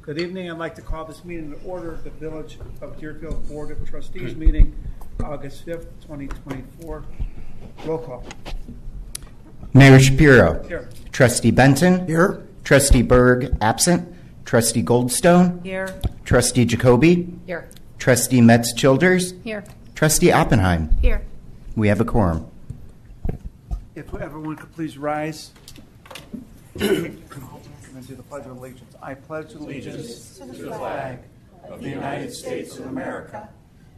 Good evening. I'd like to call this meeting to order, the Village of Deerfield Board of Trustees meeting, August 5th, 2024. Roll call. Mayor Shapiro. Here. Trustee Benton. Here. Trustee Berg, absent. Trustee Goldstone. Here. Trustee Jacoby. Here. Trustee Metz-Childers. Here. Trustee Oppenheim. Here. We have a quorum. If everyone could please rise. I'm going to do the Pledge of Allegiance. I pledge allegiance to the flag of the United States of America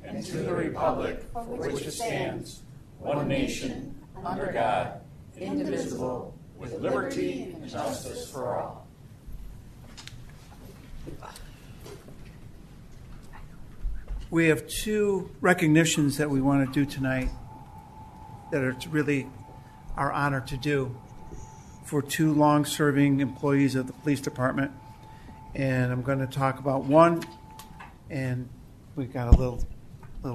and to the republic for which it stands, one nation, under God, indivisible, with liberty and justice for all. We have two recognitions that we want to do tonight that are really our honor to do for two long-serving employees of the police department. And I'm going to talk about one, and we got a little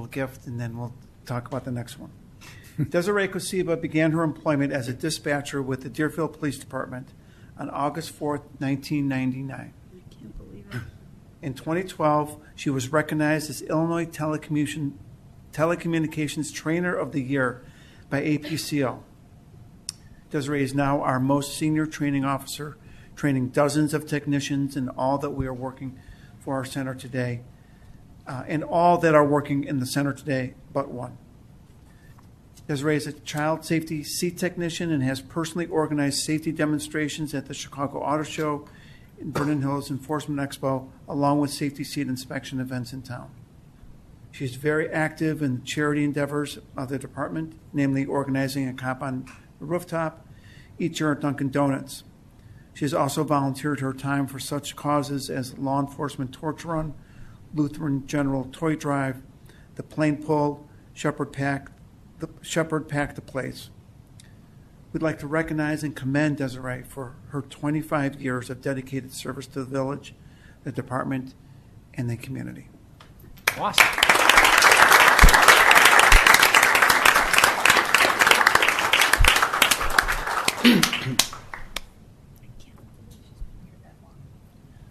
gift, and then we'll talk about the next one. Desiree Kosiba began her employment as a dispatcher with the Deerfield Police Department on August 4th, 1999. I can't believe it. In 2012, she was recognized as Illinois Telecommunications Trainer of the Year by APCO. Desiree is now our most senior training officer, training dozens of technicians in all that we are working for our center today, and all that are working in the center today but one. Desiree is a child safety seat technician and has personally organized safety demonstrations at the Chicago Auto Show, in Vernon Hills Enforcement Expo, along with safety seat inspection events in town. She's very active in charity endeavors of the department, namely organizing a cop on the rooftop each year at Dunkin' Donuts. She has also volunteered her time for such causes as Law Enforcement Torch Run, Lutheran General Toy Drive, the Plane Pull, Shepherd Pack the Place. We'd like to recognize and commend Desiree for her 25 years of dedicated service to the village, the department, and the community. Awesome.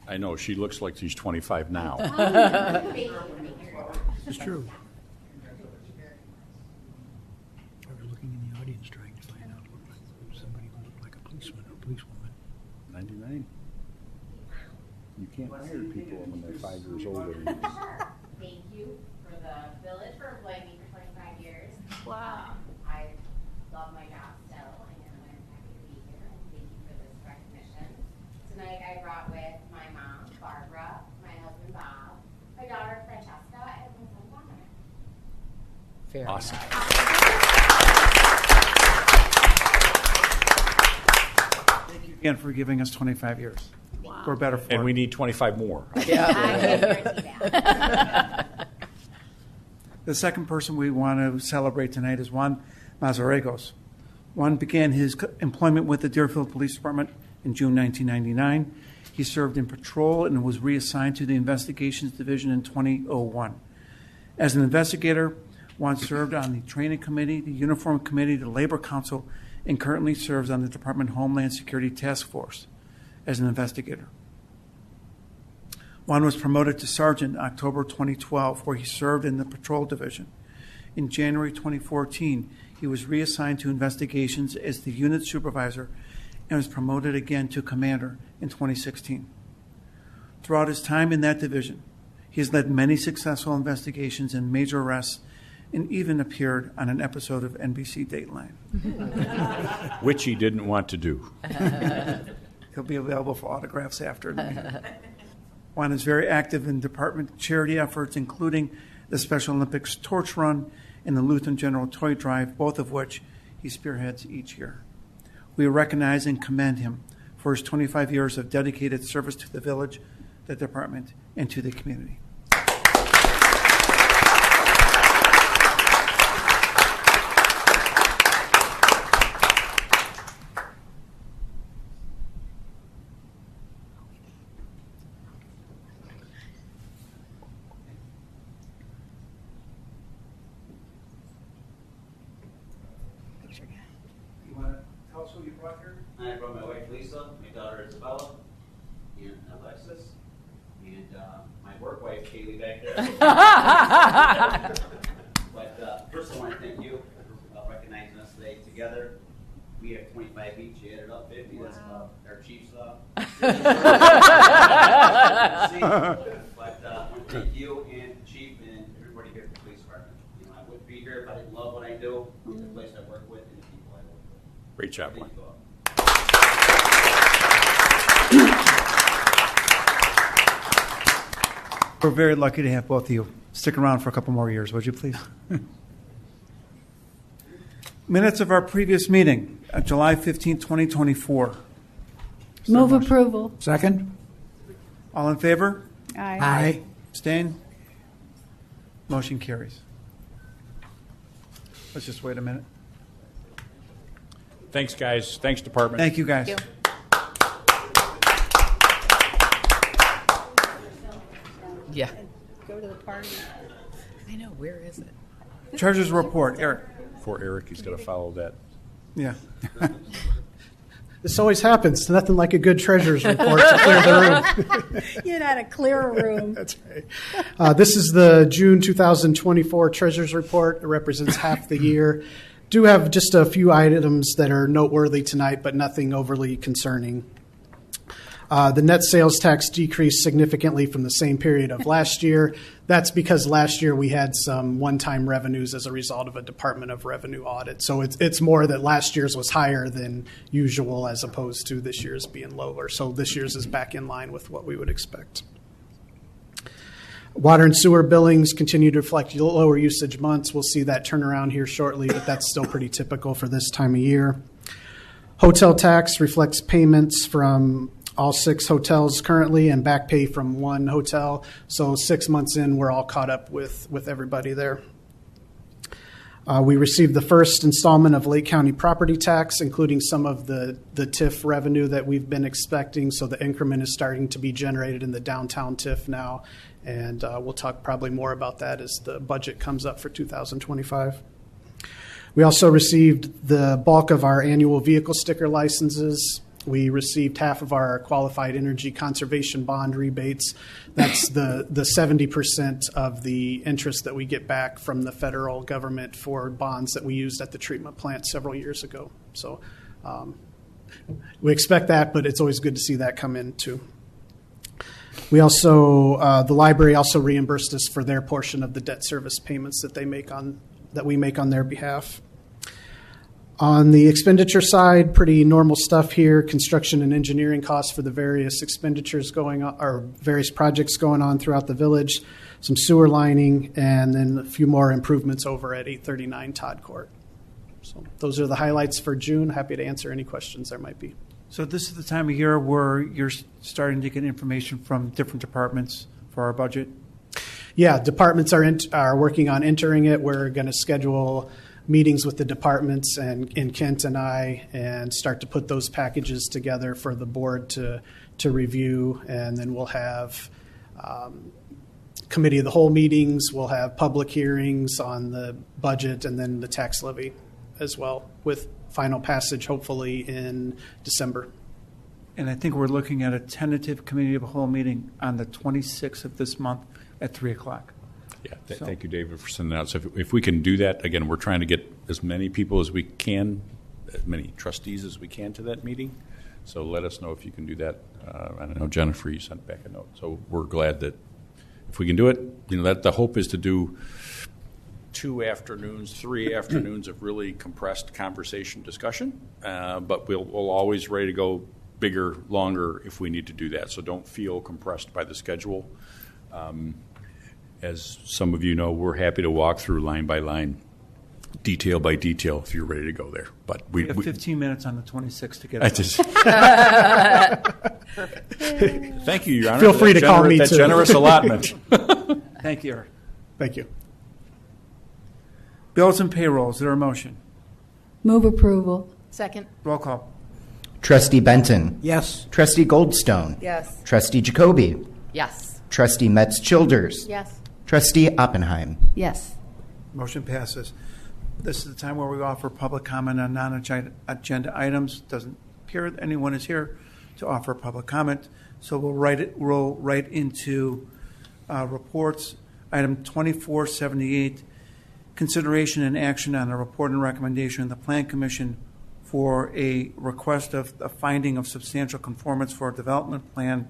I know, she looks like she's 25 now. It's true. I was looking in the audience trying to find out somebody who looked like a policeman or policewoman. 99. You can't hire people when they're 5 years older than you. Thank you for the village for employing me for 25 years. Wow. I love my job still, and I'm happy to be here. And thank you for this recognition. Tonight I brought with my mom, Barbara, my husband, Bob, my daughter, Francesca, and my son, Dominic. Fair. Awesome. Thank you again for giving us 25 years. Wow. We're better for And it. we need 25 more. I guarantee that. The second person we want to celebrate tonight is Juan Mazarregos. Juan began his employment with the Deerfield Police Department in June 1999. He served in patrol and was reassigned to the Investigations Division in 2001. As an investigator, Juan served on the Training Committee, the Uniform Committee, the Labor Council, and currently serves on the Department of Homeland Security Task Force as an investigator. Juan was promoted to sergeant in October 2012, where he served in the patrol division. In January 2014, he was reassigned to investigations as the unit supervisor and was promoted again to commander in 2016. Throughout his time in that division, he has led many successful investigations and major arrests, and even appeared on an episode of NBC Dateline. Which he didn't want to do. He'll be available for autographs after the meeting. Juan is very active in department charity efforts, including the Special Olympics Torch Run and the Lutheran General Toy Drive, both of which he spearheads each year. We recognize and commend him for his 25 years of dedicated service to the village, the department, and to the community. You want to tell us who you brought here? I brought my wife Lisa, my daughter Isabella, and Alexis. Kaylee back there. But first I want to thank you for recognizing us today together. We have 25 each, you added up 50, that's about our chief's But I want to thank you and the chief and everybody here at the police department. You know, I wouldn't be here if I didn't love what I do, the place I work with, and the people I work with. Great job, Thank Glenn. you all. We're very lucky to have both of you. Stick around for a couple more years, would you please? Minutes of our previous meeting, July 15, 2024. Is there a Move motion? approval. Second? All in favor? Aye. Abstain? Motion carries. Let's just wait a minute. Thanks, guys. Thanks, department. Thank you, guys. Yeah. Go to the party. I know. Where is it? Treasurer's report, Eric. For Eric, he's got to follow that. Yeah. This always happens. Nothing like a good treasurer's report to clear the room. You'd had a clearer room. That's right. This is the June 2024 treasurer's report. It represents half the year. Do have just a few items that are noteworthy tonight, but nothing overly concerning. The net sales tax decreased significantly from the same period of last year. That's because last year we had some one-time revenues as a result of a Department of Revenue audit. So it's more that last year's was higher than usual as opposed to this year's being lower. So this year's is back in line with what we would expect. Water and sewer billings continue to reflect lower usage months. We'll see that turnaround here shortly, but that's still pretty typical for this time of year. Hotel tax reflects payments from all 6 hotels currently and back pay from 1 hotel. So 6 months in, we're all caught up with everybody there. We received the first installment of Lake County property tax, including some of the TIF revenue that we've been expecting. So the increment is starting to be generated in the downtown TIF now. And we'll talk probably more about that as the budget comes up for 2025. We also received the bulk of our annual vehicle sticker licenses. We received half of our qualified energy conservation bond rebates. That's the 70% of the interest that we get back from the federal government for bonds that we used at the treatment plant several years ago. So we expect that, but it's always good to see that come in too. We also, the library also reimbursed us for their portion of the debt service payments that we make on their behalf. On the expenditure side, pretty normal stuff here. Construction and engineering costs for the various expenditures going on, or various projects going on throughout the village. Some sewer lining, and then a few more improvements over at 839 Todd Court. So those are the highlights for June. Happy to answer any questions there might be. So this is the time of year where you're starting to get information from different departments for our budget? Yeah, departments are working on entering it. We're going to schedule meetings with the departments and Kent and I and start to put those packages together for the board to review. And then we'll have committee of the whole meetings. We'll have public hearings on the budget and then the tax levy as well, with final passage hopefully in December. And I think we're looking at a tentative committee of the whole meeting on the 26th of this month at 3 o'clock. Yeah, thank you, David, for sending that out. So if we can do that, again, we're trying to get as many people as we can, as many trustees as we can to that meeting. So let us know if you can do that. I know, Jennifer, you sent back a note. So we're glad that if we can do it, that the hope is to do 2 afternoons, 3 afternoons of really compressed conversation discussion. But we'll always ready to go bigger, longer if we need to do that. So don't feel compressed by the schedule. As some of you know, we're happy to walk through line by line, detail by detail, if you're ready to go there. But We have 15 minutes on the 26th to get I it. just Thank you, Your Honor. Feel for free that to call me, that too. generous allotment. Thank you, Eric. Thank you. Bills and payrolls, is there a motion? Move approval. Second. Roll call. Trustee Benton. Yes. Trustee Goldstone. Yes. Trustee Jacoby. Yes. Trustee Metz-Childers. Yes. Trustee Oppenheim. Yes. Motion passes. This is the time where we offer public comment on non-agenda items. Doesn't appear that anyone is here to offer public comment, so we'll write into reports. Item 2478, consideration and action on a report and recommendation of the Plan Commission for a request of a finding of substantial conformance for a development plan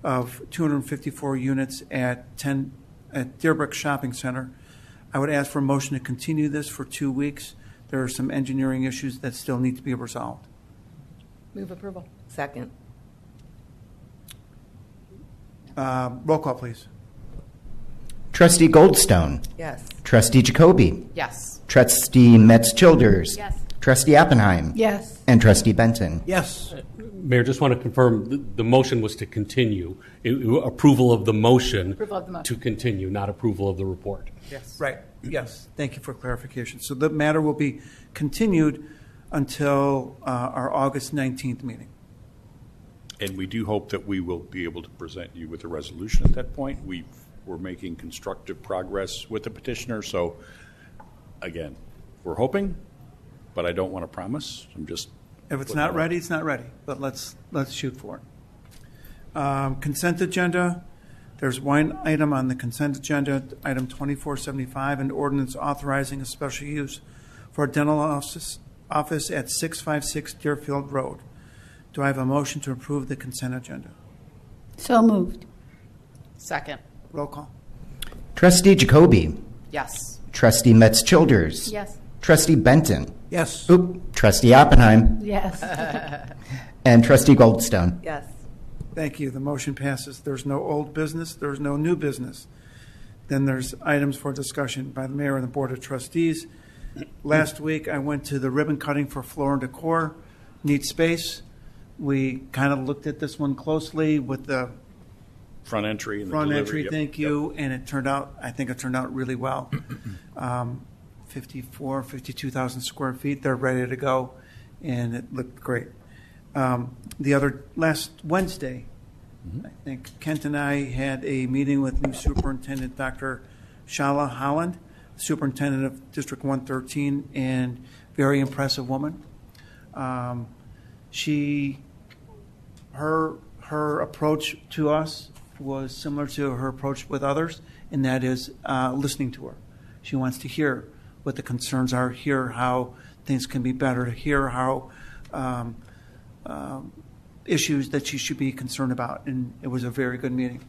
of 254 units at Deerbrook Shopping Center. I would ask for a motion to continue this for 2 weeks. There are some engineering issues that still need to be resolved. Move approval. Second. Roll call, please. Trustee Goldstone. Yes. Trustee Jacoby. Yes. Trustee Metz-Childers. Yes. Trustee Oppenheim. Yes. And Trustee Benton. Yes. Mayor, just want to confirm, the motion was to continue. Approval of the motion. Approval of the motion. To continue, not approval of the report. Yes. Right, yes. Thank you for clarification. So the matter will be continued until our August 19th meeting. And we do hope that we will be able to present you with a resolution at that point. We're making constructive progress with the petitioner, so again, we're hoping, but I don't want to promise. I'm just. If it's not ready, it's not ready, but let's shoot for it. Consent agenda, there's one item on the consent agenda, item 2475, an ordinance authorizing a special use for a dental office at 656 Deerfield Road. Do I have a motion to approve the consent agenda? So moved. Second. Roll call. Trustee Jacoby. Yes. Trustee Metz-Childers. Yes. Trustee Benton. Yes. Trustee Oppenheim. Yes. And Trustee Goldstone. Yes. Thank you. The motion passes. There's no old business. There's no new business. Then there's items for discussion by the mayor and the board of trustees. Last week, I went to the ribbon cutting for Floor and Decor. Neat space. We kind of looked at this one closely with the Front entry and the front delivery. entry, Yep. thank you, and I think it turned out really well. 52,000 square feet, they're ready to go, and it looked great. Last Wednesday, I think Kent and I had a meeting with new Superintendent Dr. Shala Holland, Superintendent of District 113, and very impressive woman. Her approach to us was similar to her approach with others, and that is listening to her. She wants to hear what the concerns are, hear how things can be better, hear how issues that she should be concerned about, and it was a very good meeting.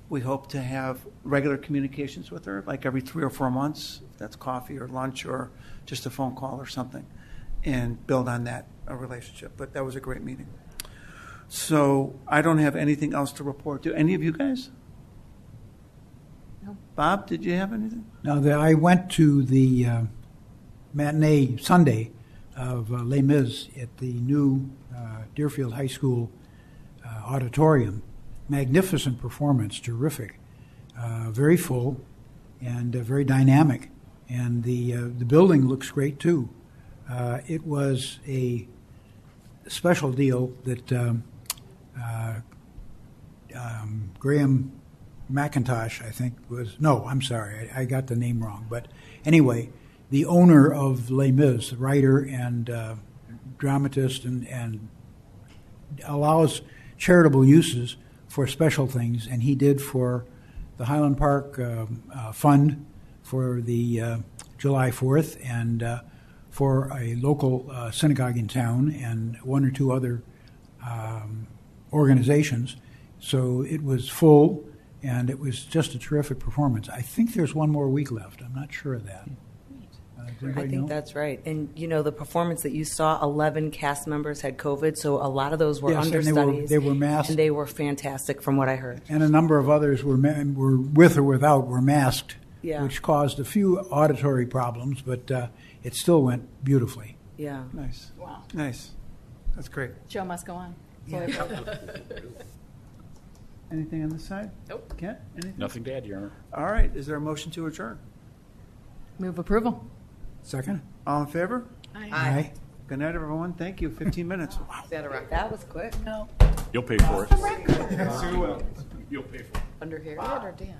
We hope to have regular communications with her, like every 3 or 4 months, if that's coffee or lunch or just a phone call or something, and build on that relationship. But that was a great meeting. So I don't have anything else to report. Do any of you guys? No. Bob, did you have anything? Now, I went to the matinee Sunday of Les Mis at the new Deerfield High School auditorium. Magnificent performance, terrific, very full and very dynamic. And the building looks great too. It was a special deal that Graham McIntosh, I think, was. No, I'm sorry, I got the name wrong. But anyway, the owner of Les Mis, the writer and dramatist, and allows charitable uses for special things, and he did for the Highland Park Fund for the July 4th, and for a local synagogue in town, and 1 or 2 other organizations. So it was full, and it was just a terrific performance. I think there's 1 more week left. I'm not sure of that. I think that's right. And, you know, the performance that you saw, 11 cast members had COVID, so a lot of those were Yes, and understudies. they were masked. And they were fantastic from what I heard. And a number of others were with or without, were masked, Yeah. which caused a few auditory problems, but it still went beautifully. Yeah. Nice. Wow. Nice. That's great. Show must go on. Anything on this side? Nope. Kent, anything? Nothing to add, Your Honor. All right. Is there a motion to adjourn? Move approval. Second? All in favor? Aye. Good night, everyone. Thank you. 15 minutes. Is that a record? That was quick. No. You'll pay for it. Yes, we will. You'll pay for it. Under Harriet or Dan?